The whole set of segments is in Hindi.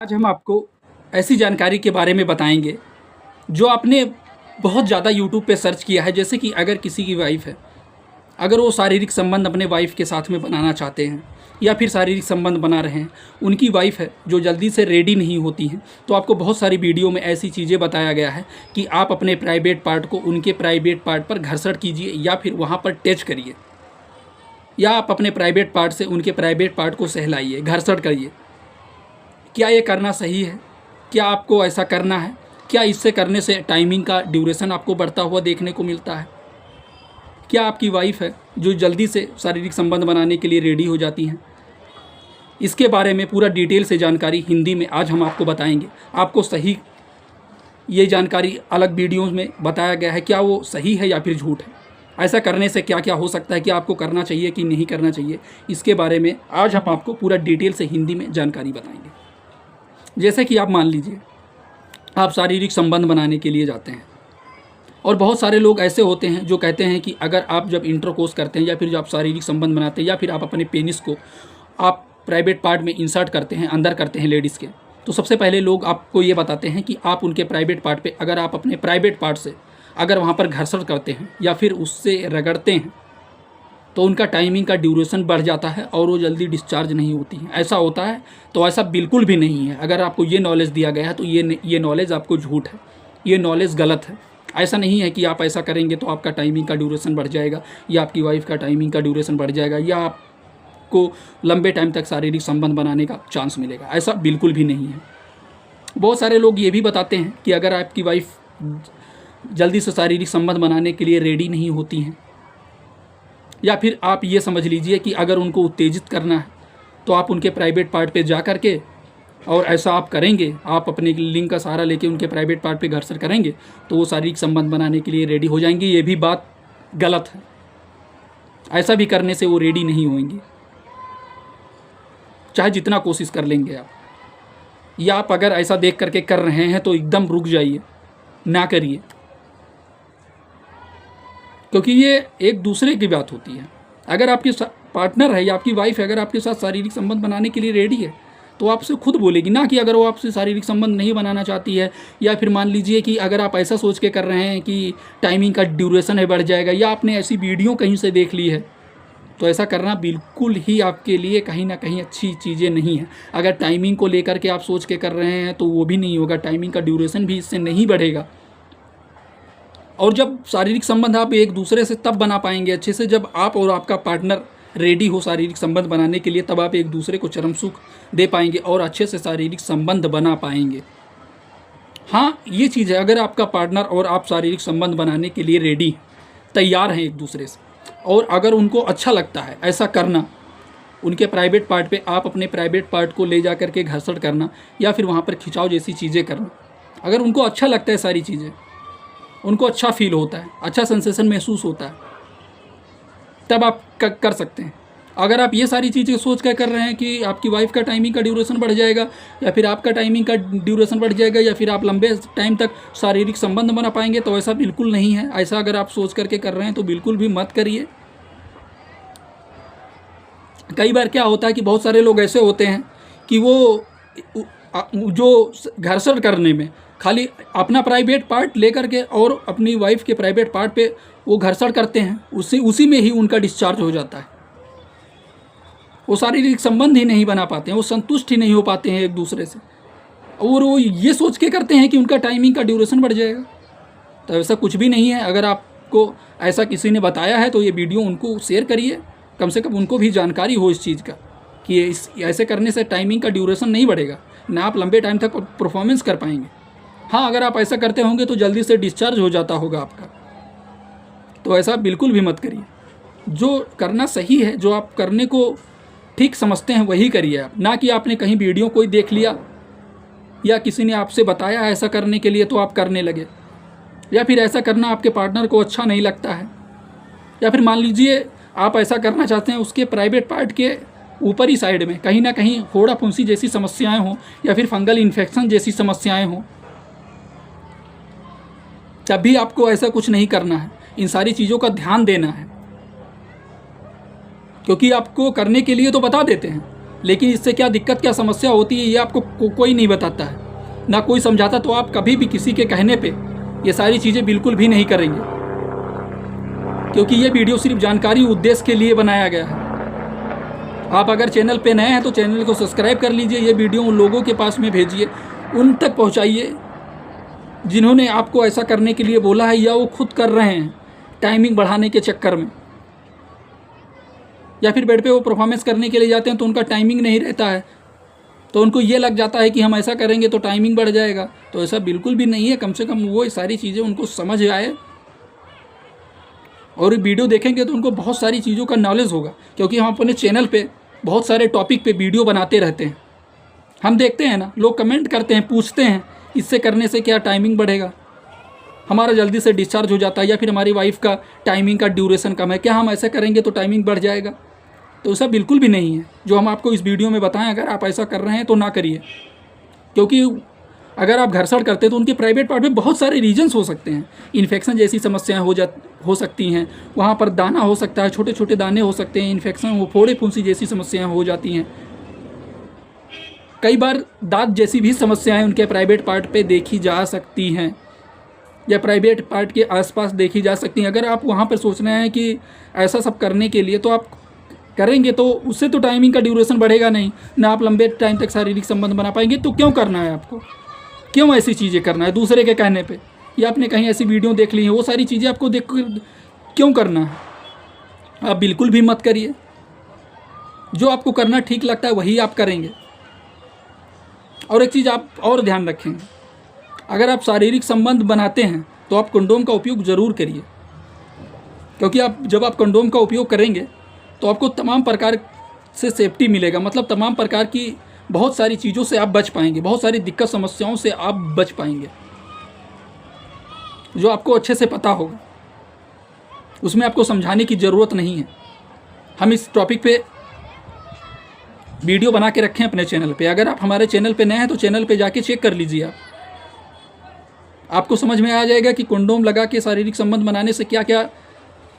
आज हम आपको ऐसी जानकारी के बारे में बताएंगे जो आपने बहुत ज़्यादा यूट्यूब पे सर्च किया है। जैसे कि अगर किसी की वाइफ है, अगर वो शारीरिक संबंध अपने वाइफ के साथ में बनाना चाहते हैं या फिर शारीरिक संबंध बना रहे हैं, उनकी वाइफ है जो जल्दी से रेडी नहीं होती हैं, तो आपको बहुत सारी वीडियो में ऐसी चीज़ें बताया गया है कि आप अपने प्राइवेट पार्ट को उनके प्राइवेट पार्ट पर घर्षण कीजिए या फिर वहाँ पर टच करिए, या आप अपने प्राइवेट पार्ट से उनके प्राइवेट पार्ट को सहलाइए, घर्षण करिए। क्या ये करना सही है? क्या आपको ऐसा करना है? क्या इससे करने से टाइमिंग का ड्यूरेशन आपको बढ़ता हुआ देखने को मिलता है? क्या आपकी वाइफ है जो जल्दी से शारीरिक संबंध बनाने के लिए रेडी हो जाती हैं? इसके बारे में पूरा डिटेल से जानकारी हिंदी में आज हम आपको बताएंगे। आपको सही ये जानकारी अलग वीडियोज़ में बताया गया है, क्या वो सही है या फिर झूठ है, ऐसा करने से क्या क्या हो सकता है, क्या आपको करना चाहिए कि नहीं करना चाहिए, इसके बारे में आज हम आपको पूरा डिटेल से हिंदी में जानकारी बताएंगे। जैसे कि आप मान लीजिए आप शारीरिक संबंध बनाने के लिए जाते हैं, और बहुत सारे लोग ऐसे होते हैं जो कहते हैं कि अगर आप जब इंटरकोर्स करते हैं या फिर जब आप शारीरिक संबंध बनाते हैं या फिर आप अपने पेनिस को आप प्राइवेट पार्ट में इंसर्ट करते हैं, अंदर करते हैं लेडीज़ के, तो सबसे पहले लोग आपको ये बताते हैं कि आप उनके प्राइवेट पार्ट पे अगर आप अपने प्राइवेट पार्ट से अगर वहाँ पर घर्षण करते हैं या फिर उससे रगड़ते हैं तो उनका टाइमिंग का ड्यूरेशन बढ़ जाता है और वो जल्दी डिस्चार्ज नहीं होती हैं। ऐसा होता है? तो ऐसा बिल्कुल भी नहीं है। अगर आपको ये नॉलेज दिया गया है तो ये नॉलेज आपको झूठ है, ये नॉलेज गलत है। ऐसा नहीं है कि आप ऐसा करेंगे तो आपका टाइमिंग का ड्यूरेशन बढ़ जाएगा या आपकी वाइफ का टाइमिंग का ड्यूरेशन बढ़ जाएगा या आपको लंबे टाइम तक शारीरिक संबंध बनाने का चांस मिलेगा। ऐसा बिल्कुल भी नहीं है। बहुत सारे लोग ये भी बताते हैं कि अगर आपकी वाइफ जल्दी से शारीरिक संबंध बनाने के लिए रेडी नहीं होती हैं, या फिर आप ये समझ लीजिए कि अगर उनको उत्तेजित करना है तो आप उनके प्राइवेट पार्ट पे जा करके और ऐसा आप करेंगे, आप अपने लिंग का सहारा लेके उनके प्राइवेट पार्ट पे घर्षण करेंगे तो वो शारीरिक संबंध बनाने के लिए रेडी हो जाएंगे। ये भी बात गलत है। ऐसा भी करने से वो रेडी नहीं होंगे, चाहे जितना कोशिश कर लेंगे आप। या आप अगर ऐसा देख करके कर रहे हैं तो एकदम रुक जाइए, ना करिए, क्योंकि ये एक दूसरे की बात होती है। अगर आपकी पार्टनर है या आपकी वाइफ है, अगर आपके साथ शारीरिक संबंध बनाने के लिए रेडी है तो आपसे खुद बोलेगी, ना कि अगर वो आपसे शारीरिक संबंध नहीं बनाना चाहती है, या फिर मान लीजिए कि अगर आप ऐसा सोच के कर रहे हैं कि टाइमिंग का ड्यूरेशन है बढ़ जाएगा, या आपने ऐसी वीडियो कहीं से देख ली है, तो ऐसा करना बिल्कुल ही आपके लिए कहीं ना कहीं अच्छी चीज़ें नहीं है। अगर टाइमिंग को लेकर के आप सोच के कर रहे हैं तो वो भी नहीं होगा, टाइमिंग का ड्यूरेशन भी इससे नहीं बढ़ेगा। और जब शारीरिक संबंध आप एक दूसरे से तब बना पाएंगे अच्छे से जब आप और आपका पार्टनर रेडी हो शारीरिक संबंध बनाने के लिए, तब आप एक दूसरे को चरम सुख दे पाएंगे और अच्छे से शारीरिक संबंध बना पाएंगे। हाँ, ये चीज़ है, अगर आपका पार्टनर और आप शारीरिक संबंध बनाने के लिए रेडी तैयार हैं एक दूसरे से, और अगर उनको अच्छा लगता है ऐसा करना, उनके प्राइवेट पार्ट पे आप अपने प्राइवेट पार्ट को ले जा करके घर्षण करना या फिर वहाँ पर खिंचाव जैसी चीज़ें करना, अगर उनको अच्छा लगता है, सारी चीज़ें उनको अच्छा फील होता है, अच्छा सेंसेशन महसूस होता है, तब आप कर सकते हैं। अगर आप ये सारी चीज़ें सोच कर रहे हैं कि आपकी वाइफ का टाइमिंग का ड्यूरेशन बढ़ जाएगा या फिर आपका टाइमिंग का ड्यूरेशन बढ़ जाएगा या फिर आप लंबे टाइम तक शारीरिक संबंध बना पाएंगे, तो ऐसा बिल्कुल नहीं है। ऐसा अगर आप सोच करके कर रहे हैं तो बिल्कुल भी मत करिए। कई बार क्या होता है कि बहुत सारे लोग ऐसे होते हैं कि वो जो घर्षण करने में खाली अपना प्राइवेट पार्ट लेकर के और अपनी वाइफ के प्राइवेट पार्ट पे वो घर्षण करते हैं, उसी में ही उनका डिस्चार्ज हो जाता है। वो शारीरिक संबंध ही नहीं बना पाते हैं, वो संतुष्ट ही नहीं हो पाते हैं एक दूसरे से, और वो ये सोच के करते हैं कि उनका टाइमिंग का ड्यूरेशन बढ़ जाएगा। तो ऐसा कुछ भी नहीं है। अगर आपको ऐसा किसी ने बताया है तो ये वीडियो उनको शेयर करिए, कम से कम उनको भी जानकारी हो इस चीज़ का कि ऐसे करने से टाइमिंग का ड्यूरेशन नहीं बढ़ेगा, ना आप लंबे टाइम तक परफॉर्मेंस कर पाएंगे। हाँ, अगर आप ऐसा करते होंगे तो जल्दी से डिस्चार्ज हो जाता होगा आपका, तो ऐसा बिल्कुल भी मत करिए। जो करना सही है, जो आप करने को ठीक समझते हैं वही करिए आप, ना कि आपने कहीं वीडियो कोई देख लिया या किसी ने आपसे बताया ऐसा करने के लिए तो आप करने लगे, या फिर ऐसा करना आपके पार्टनर को अच्छा नहीं लगता है, या फिर मान लीजिए आप ऐसा करना चाहते हैं उसके प्राइवेट पार्ट के ऊपरी साइड में कहीं ना कहीं फोड़ा फुंसी जैसी समस्याएं हों या फिर फंगल इन्फेक्शन जैसी समस्याएं हों, तब भी आपको ऐसा कुछ नहीं करना है। इन सारी चीज़ों का ध्यान देना है, क्योंकि आपको करने के लिए तो बता देते हैं, लेकिन इससे क्या दिक्कत, क्या समस्या होती है, ये आपको कोई नहीं बताता है, ना कोई समझाता। तो आप कभी भी किसी के कहने पे ये सारी चीज़ें बिल्कुल भी नहीं करेंगे, क्योंकि ये वीडियो सिर्फ जानकारी उद्देश्य के लिए बनाया गया है। आप अगर चैनल पे नए हैं तो चैनल को सब्सक्राइब कर लीजिए, ये वीडियो उन लोगों के पास में भेजिए, उन तक पहुंचाइए जिन्होंने आपको ऐसा करने के लिए बोला है या वो खुद कर रहे हैं टाइमिंग बढ़ाने के चक्कर में, या फिर बेड पे वो परफॉर्मेंस करने के लिए जाते हैं तो उनका टाइमिंग नहीं रहता है, तो उनको ये लग जाता है कि हम ऐसा करेंगे तो टाइमिंग बढ़ जाएगा। तो ऐसा बिल्कुल भी नहीं है। कम से कम वो सारी चीज़ें उनको समझ आए और वीडियो देखेंगे तो उनको बहुत सारी चीज़ों का नॉलेज होगा, क्योंकि हम अपने चैनल पे बहुत सारे टॉपिक पे वीडियो बनाते रहते हैं। हम देखते हैं ना, लोग कमेंट करते हैं, पूछते हैं इससे करने से क्या टाइमिंग बढ़ेगा, हमारा जल्दी से डिस्चार्ज हो जाता है, या फिर हमारी वाइफ का टाइमिंग का ड्यूरेशन कम है, क्या हम ऐसा करेंगे तो टाइमिंग बढ़ जाएगा? तो ऐसा बिल्कुल भी नहीं है जो हम आपको इस वीडियो में बताएं। अगर आप ऐसा कर रहे हैं तो ना करिए, क्योंकि अगर आप घर्षण करते हैं तो उनके प्राइवेट पार्ट में बहुत सारे रीजन्स हो सकते हैं। इन्फेक्शन जैसी समस्याएं हो सकती हैं, वहाँ पर दाना हो सकता है, छोटे छोटे दाने हो सकते हैं, इन्फेक्शन वो फोड़े फुंसी जैसी समस्याएं हो जाती हैं। कई बार दांत जैसी भी समस्याएं उनके प्राइवेट पार्ट पे देखी जा सकती हैं, या प्राइवेट पार्ट के आसपास देखी जा सकती हैं। अगर आप वहाँ पर सोच रहे हैं कि ऐसा सब करने के लिए तो आप करेंगे तो उससे तो टाइमिंग का ड्यूरेशन बढ़ेगा नहीं, ना आप लंबे टाइम तक शारीरिक संबंध बना पाएंगे। तो क्यों करना है आपको, क्यों ऐसी चीज़ें करना है दूसरे के कहने पे, या आपने कहीं ऐसी वीडियो देख ली है, वो सारी चीज़ें आपको देख क्यों करना है? आप बिल्कुल भी मत करिए। जो आपको करना ठीक लगता है वही आप करेंगे। और एक चीज़ आप और ध्यान रखेंगे, अगर आप शारीरिक संबंध बनाते हैं तो आप कंडोम का उपयोग ज़रूर करिए, क्योंकि जब आप कंडोम का उपयोग करेंगे तो आपको तमाम प्रकार से सेफ्टी मिलेगा। मतलब तमाम प्रकार की बहुत सारी चीज़ों से आप बच पाएंगे, बहुत सारी दिक्कत समस्याओं से आप बच पाएंगे, जो आपको अच्छे से पता होगा। उसमें आपको समझाने की ज़रूरत नहीं है। हम इस टॉपिक पे वीडियो बना के रखें अपने चैनल पे। अगर आप हमारे चैनल पे नए हैं तो चैनल पे जाके चेक कर लीजिए, आपको समझ में आ जाएगा कि कंडोम लगा के शारीरिक संबंध बनाने से क्या क्या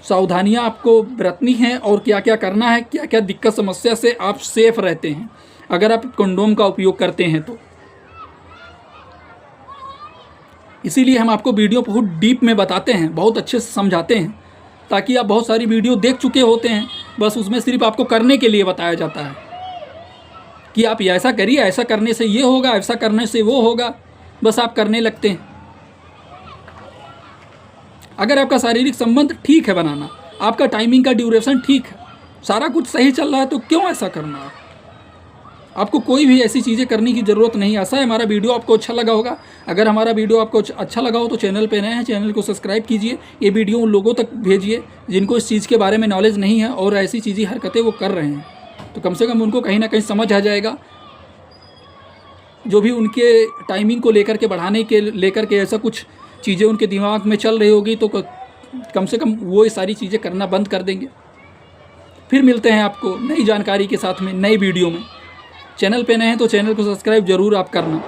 सावधानियां आपको बरतनी हैं और क्या क्या करना है, क्या क्या दिक्कत समस्या से आप सेफ रहते हैं अगर आप कंडोम का उपयोग करते हैं तो। इसीलिए हम आपको वीडियो बहुत डीप में बताते हैं, बहुत अच्छे से समझाते हैं, ताकि आप बहुत सारी वीडियो देख चुके होते हैं, बस उसमें सिर्फ आपको करने के लिए बताया जाता है कि आप ऐसा करिए, ऐसा करने से ये होगा, ऐसा करने से वो होगा, बस आप करने लगते हैं। अगर आपका शारीरिक संबंध ठीक है बनाना, आपका टाइमिंग का ड्यूरेशन ठीक है, सारा कुछ सही चल रहा है, तो क्यों ऐसा करना है? आपको कोई भी ऐसी चीज़ें करने की ज़रूरत नहीं। ऐसा है हमारा वीडियो आपको अच्छा लगा होगा। अगर हमारा वीडियो आपको अच्छा लगा हो तो चैनल पे नए हैं, चैनल को सब्सक्राइब कीजिए, ये वीडियो उन लोगों तक भेजिए जिनको इस चीज़ के बारे में नॉलेज नहीं है और ऐसी चीज़ें हरकतें वो कर रहे हैं, तो कम से कम उनको कहीं ना कहीं समझ आ जाएगा। जो भी उनके टाइमिंग को लेकर के बढ़ाने के लेकर के ऐसा कुछ चीज़ें उनके दिमाग में चल रही होगी, तो कम से कम वो ये सारी चीज़ें करना बंद कर देंगे। फिर मिलते हैं आपको नई जानकारी के साथ में, नई वीडियो में। चैनल पे नए हैं तो चैनल को सब्सक्राइब ज़रूर आप करना।